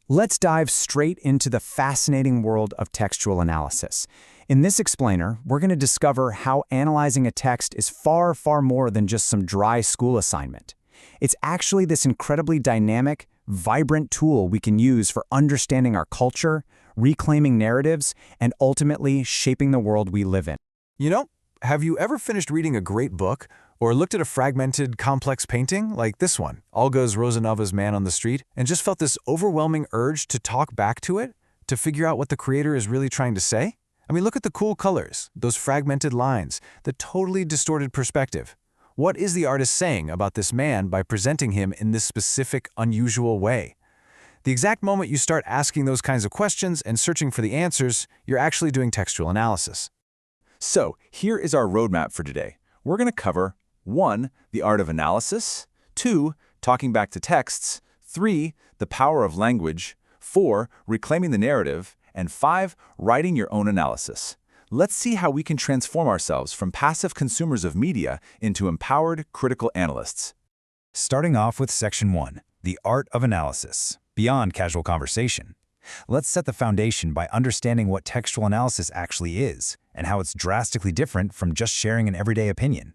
Let's dive straight into the fascinating world of textual analysis. In this explainer, we're going to discover how analyzing a text is far, far more than just some dry school assignment. It's actually this incredibly dynamic, vibrant tool we can use for understanding our culture, reclaiming narratives, and ultimately shaping the world we live in. You know, have you ever finished reading a great book or looked at a fragmented, complex painting like this one, Olga's Rozanova's Man on the Street, and just felt this overwhelming urge to talk back to it, to figure out what the creator is really trying to say? I mean, look at the cool colors, those fragmented lines, the totally distorted perspective. What is the artist saying about this man by presenting him in this specific, unusual way? The exact moment you start asking those kinds of questions and searching for the answers, you're actually doing textual analysis. So, here is our roadmap for today. We're going to cover 1. The art of analysis, 2. Talking back to texts, 3. The power of language, 4. Reclaiming the narrative, and 5. Writing your own analysis. Let's see how we can transform ourselves from passive consumers of media into empowered, critical analysts. Starting off with Section 1, the art of analysis, beyond casual conversation. Let's set the foundation by understanding what textual analysis actually is, and how it's drastically different from just sharing an everyday opinion.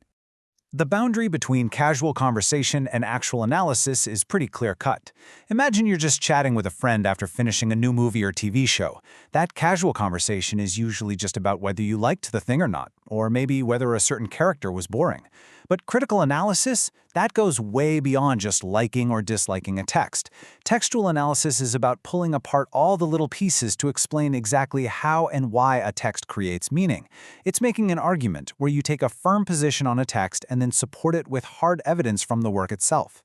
The boundary between casual conversation and actual analysis is pretty clear-cut. Imagine you're just chatting with a friend after finishing a new movie or TV show. That casual conversation is usually just about whether you liked the thing or not, or maybe whether a certain character was boring. But critical analysis, that goes way beyond just liking or disliking a text. Textual analysis is about pulling apart all the little pieces to explain exactly how and why a text creates meaning. It's making an argument where you take a firm position on a text and then support it with hard evidence from the work itself.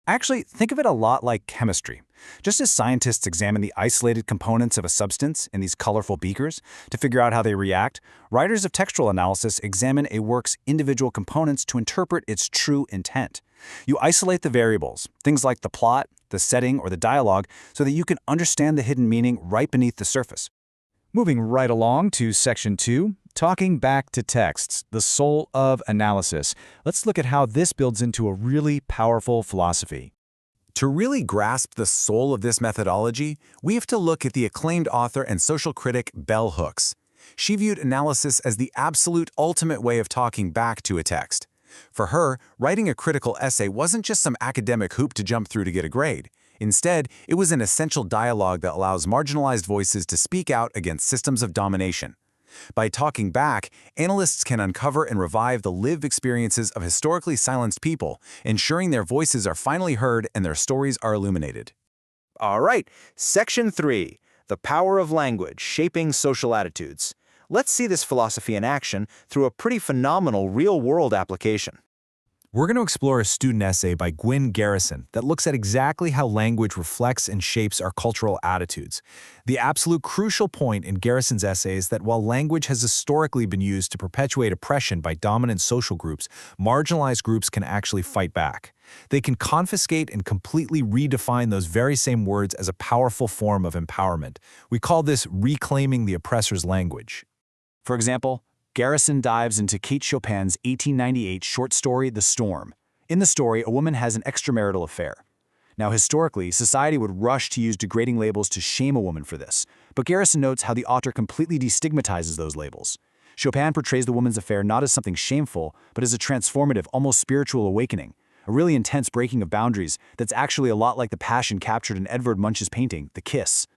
Actually, think of it a lot like chemistry. Just as scientists examine the isolated components of a substance in these colorful beakers to figure out how they react, writers of textual analysis examine a work's individual components to interpret its true intent. You isolate the variables, things like the plot, the setting, or the dialogue, so that you can understand the hidden meaning right beneath the surface. Moving right along to Section 2, talking back to texts, the soul of analysis. Let's look at how this builds into a really powerful philosophy. To really grasp the soul of this methodology, we have to look at the acclaimed author and social critic Bell Hooks. She viewed analysis as the absolute ultimate way of talking back to a text. For her, writing a critical essay wasn't just some academic hoop to jump through to get a grade. Instead, it was an essential dialogue that allows marginalized voices to speak out against systems of domination. By talking back, analysts can uncover and revive the lived experiences of historically silenced people, ensuring their voices are finally heard and their stories are illuminated. All right, Section 3, the power of language shaping social attitudes. Let's see this philosophy in action through a pretty phenomenal real-world application. We're going to explore a student essay by Gwyn Garrison that looks at exactly how language reflects and shapes our cultural attitudes. The absolute crucial point in Garrison's essay is that while language has historically been used to perpetuate oppression by dominant social groups, marginalized groups can actually fight back. They can confiscate and completely redefine those very same words as a powerful form of empowerment. We call this reclaiming the oppressor's language. For example, Garrison dives into Kate Chopin's 1898 short story, The Storm. In the story, a woman has an extramarital affair. Now, historically, society would rush to use degrading labels to shame a woman for this, but Garrison notes how the author completely destigmatizes those labels. Chopin portrays the woman's affair not as something shameful, but as a transformative, almost spiritual awakening, a really intense breaking of boundaries that's actually a lot like the passion captured in Edvard Munch's painting, The Kiss.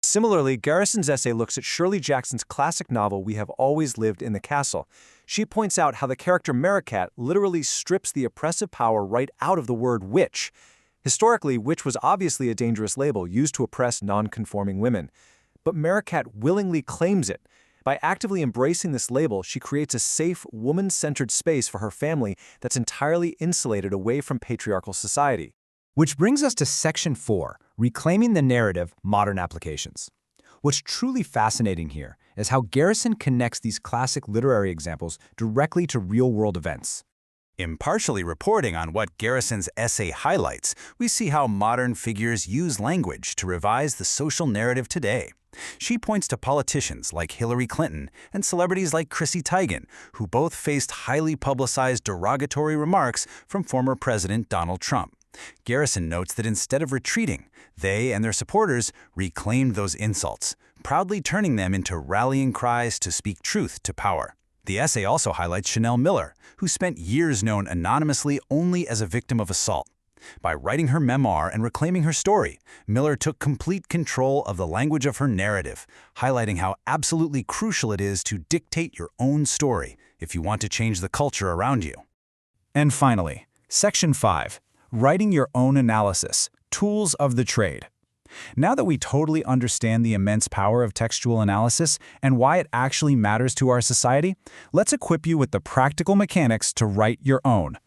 Similarly, Garrison's essay looks at Shirley Jackson's classic novel, We Have Always Lived in the Castle. She points out how the character Maricat literally strips the oppressive power right out of the word witch. Historically, witch was obviously a dangerous label used to oppress non-conforming women. But Maricat willingly claims it. By actively embracing this label, she creates a safe, woman-centered space for her family that's entirely insulated away from patriarchal society. Which brings us to Section 4, Reclaiming the Narrative, Modern Applications. What's truly fascinating here is how Garrison connects these classic literary examples directly to real-world events. Impartially reporting on what Garrison's essay highlights, we see how modern figures use language to revise the social narrative today. She points to politicians like Hillary Clinton and celebrities like Chrissy Teigen, who both faced highly publicized derogatory remarks from former President Donald Trump. Garrison notes that instead of retreating, they and their supporters reclaimed those insults, proudly turning them into rallying cries to speak truth to power. The essay also highlights Chanel Miller, who spent years known anonymously only as a victim of assault. By writing her memoir and reclaiming her story, Miller took complete control of the language of her narrative, highlighting how absolutely crucial it is to dictate your own story if you want to change the culture around you. And finally, Section 5, Writing Your Own Analysis, Tools of the Trade. Now that we totally understand the immense power of textual analysis and why it actually matters to our society, let's equip you with the practical mechanics to write your own.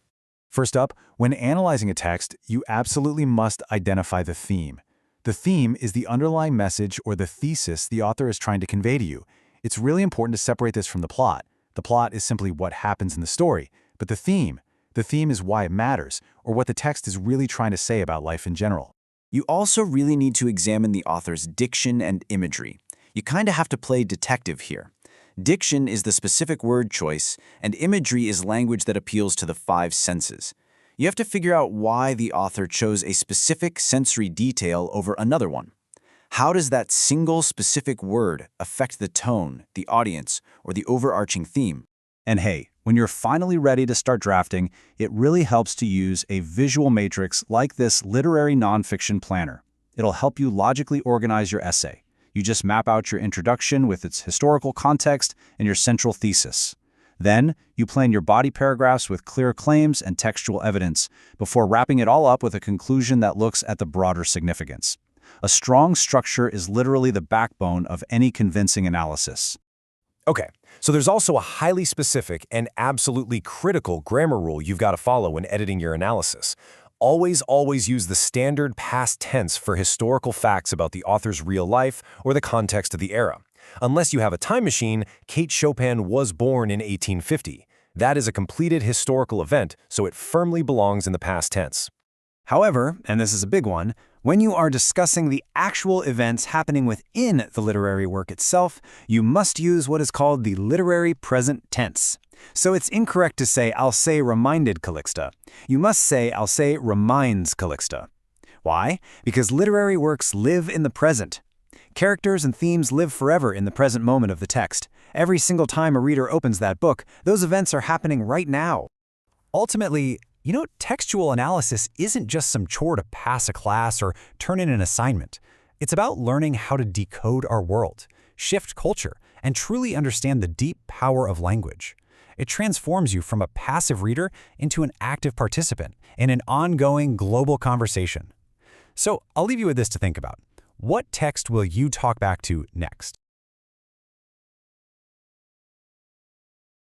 First up, when analyzing a text, you absolutely must identify the theme. The theme is the underlying message or the thesis the author is trying to convey to you. It's really important to separate this from the plot. The plot is simply what happens in the story, but the theme is why it matters, or what the text is really trying to say about life in general. You also really need to examine the author's diction and imagery. You kind of have to play detective here. Diction is the specific word choice, and imagery is language that appeals to the 5 senses. You have to figure out why the author chose a specific sensory detail over another one. How does that single specific word affect the tone, the audience, or the overarching theme? And hey, when you're finally ready to start drafting, it really helps to use a visual matrix like this literary nonfiction planner. It'll help you logically organize your essay. You just map out your introduction with its historical context and your central thesis. Then, you plan your body paragraphs with clear claims and textual evidence before wrapping it all up with a conclusion that looks at the broader significance. A strong structure is literally the backbone of any convincing analysis. Okay, so there's also a highly specific and absolutely critical grammar rule you've got to follow when editing your analysis. Always use the standard past tense for historical facts about the author's real life or the context of the era. Unless you have a time machine, Kate Chopin was born in 1850. That is a completed historical event, so it firmly belongs in the past tense. However, and this is a big one, when you are discussing the actual events happening within the literary work itself, you must use what is called the literary present tense. So it's incorrect to say, Alcée reminded Calixta. You must say, Alcée reminds Calixta. Why? Because literary works live in the present. Characters and themes live forever in the present moment of the text. Every single time a reader opens that book, those events are happening right now. Ultimately, textual analysis isn't just some chore to pass a class or turn in an assignment. It's about learning how to decode our world, shift culture, and truly understand the deep power of language. It transforms you from a passive reader into an active participant in an ongoing global conversation. So I'll leave you with this to think about. What text will you talk back to next?